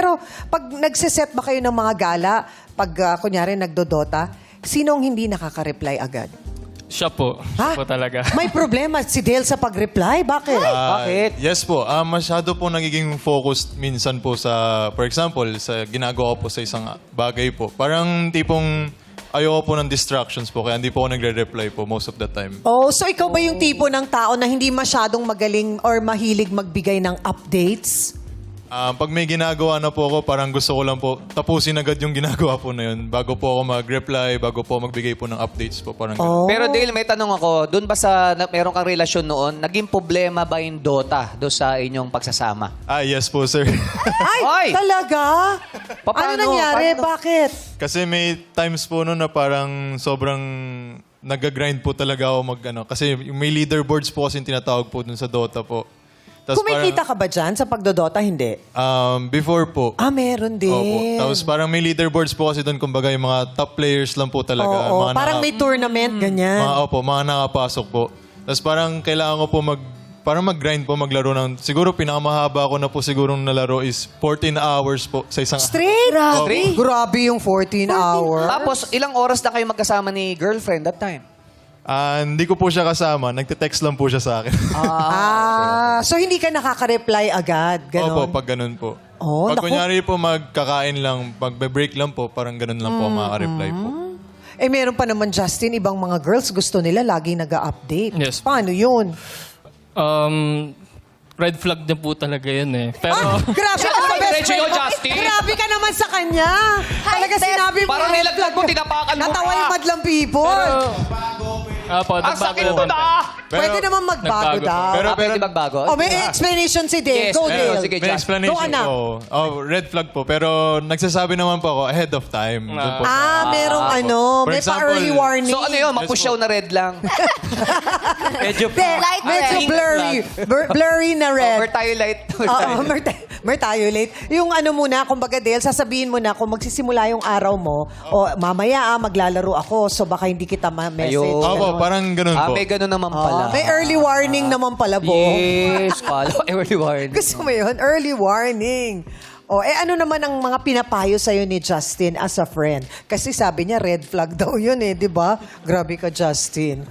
Pero pag nagsiset ba kayo ng mga gala, pag kunyari nagdodota, sinong hindi nakaka-reply agad? Siya po. Siya po talaga. May problema si Dale sa pag-reply? Bakit? Bakit? Yes po. Masyado po nagiging focused minsan po sa, for example, sa ginagawa ko po sa isang bagay po. Parang tipong ayoko po ng distractions po, kaya hindi po ako nagre-reply po most of the time. Oh, so ikaw ba yung tipo ng tao na hindi masyadong magaling or mahilig magbigay ng updates? Pag may ginagawa na po ako, parang gusto ko lang po tapusin agad yung ginagawa po na yun. Bago po ako mag-reply, bago po magbigay po ng updates po. Parang ganun. Pero Dale, may tanong ako. Doon ba sa meron kang relasyon noon, naging problema ba yung Dota doon sa inyong pagsasama? Yes po, sir. Ay, Ay! talaga? Paano? Ano nangyari? Paano? Bakit? Kasi may times po noon na parang sobrang nag-grind po talaga ako Kasi may leaderboards po kasi tinatawag po dun sa Dota po. Tas Kumikita ka ba dyan sa pagdodota? Hindi. Before po. Meron din. Opo. Tapos parang may leaderboards po kasi doon, kumbaga yung mga top players lang po talaga. Oo, Mga parang may tournament, ganyan. mga nakapasok po. Tapos parang kailangan ko po parang mag-grind po, maglaro ng, siguro pinakamahaba ko na po siguro nalaro is 14 hours po sa isang... Straight? Straight? Grabe yung 14 hours. Tapos, ilang oras na kayo magkasama ni girlfriend that time? Hindi ko po siya kasama, nagte-text lang po siya sa akin. So hindi ka nakaka-reply agad? Ganon? Opo, pag ganun po. Oh, pag naku. kunyari po magkakain lang, pag-break lang po, parang ganun lang po makaka-reply po. Meron pa naman, Justin, ibang mga girls gusto nila lagi nag-update. Yes. Paano yun? Red flag na po talaga yun eh. Pero, Grabe ka naman, best Diretso friend yun, mo. Justin. Grabe ka naman sa kanya. Talaga sinabi mo. Parang red nilaglag flag mo, yun. tinapakan mo Natawa pa. yung madlang people. po, Ang nagbago sakit naman. mo na! Pwede naman magbago Nagbago. daw. Pero- Pwede magbago? May explanation si Dale. Yes, Go, pero Dale. sige. May Just- explanation Go, anak. po. Red flag po. Pero nagsasabi naman po ako ahead of time. Doon po sa- Merong For may example, pa-early warning. So ano yun, mapusyaw na red lang? Medyo Light red. blurry. Blurry na red. Or tayo light? Oo, tayo late. Yung ano muna, kumbaga Dale, sasabihin mo na kung magsisimula yung araw mo, o mamaya maglalaro ako, so baka hindi kita ma-message. Ayun. Opo, Ganon. parang ganun po. May ganun naman pala. May early warning naman pala, Bo. Yes, pala. Early warning. Gusto mo yun? Early warning. Ano naman ang mga pinapayo sa'yo ni Justin as a friend? Kasi sabi niya, red flag daw yun di ba? Grabe ka, Justin.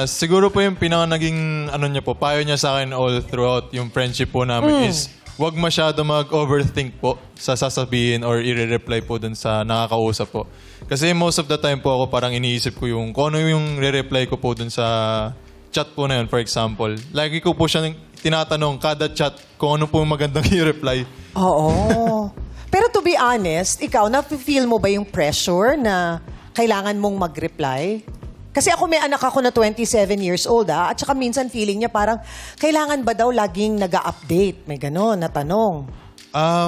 Siguro po yung pinaka naging niya po, payo niya sa akin all throughout yung friendship po namin is wag masyado mag-overthink po sa sasabihin or i-reply po dun sa nakakausap po. Kasi most of the time po ako parang iniisip ko yung kung ano yung re-reply ko po dun sa chat po na yun, for example. Lagi ko po siya tinatanong kada chat kung ano po yung magandang i-reply. Oo. Pero to be honest, ikaw, na-feel mo ba yung pressure na kailangan mong mag-reply? Kasi ako may anak ako na 27 years old at saka minsan feeling niya parang kailangan ba daw laging nag-update? May gano'n na tanong.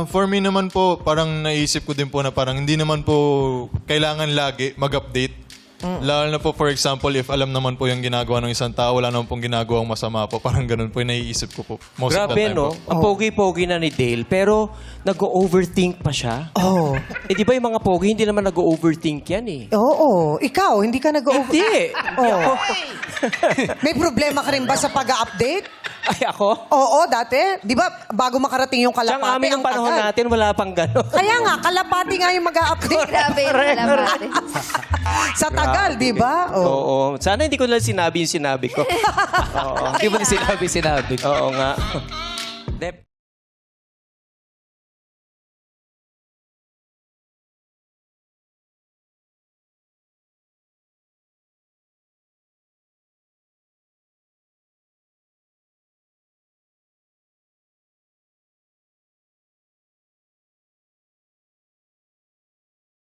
For me naman po, parang naisip ko din po na parang hindi naman po kailangan lagi mag-update. Lalo na po, for example, if alam naman po yung ginagawa ng isang tao, wala naman pong ginagawang masama po. Parang ganun po yung naiisip ko po. Most of the Grabe, time no? po. Ang pogi-pogi na ni Dale, pero nag-overthink pa siya. Oh. Di ba yung mga pogi, hindi naman nag-overthink yan eh. Oo. Ikaw, hindi ka nag-over... Hindi. Oh. May problema ka rin ba sa pag-update? Ay, ako? Oo, dati. Di ba, bago makarating yung Siyang kalapati, amin ng ang panahon tagal. natin, wala pang gano'n. Kaya nga, kalapati nga yung mag-update. Grabe yung kalapati. Sa tagal, di ba? Oh. Oo. Sana hindi ko lang sinabi yung sinabi ko. Oo. Hindi mo na sinabi. Oo nga.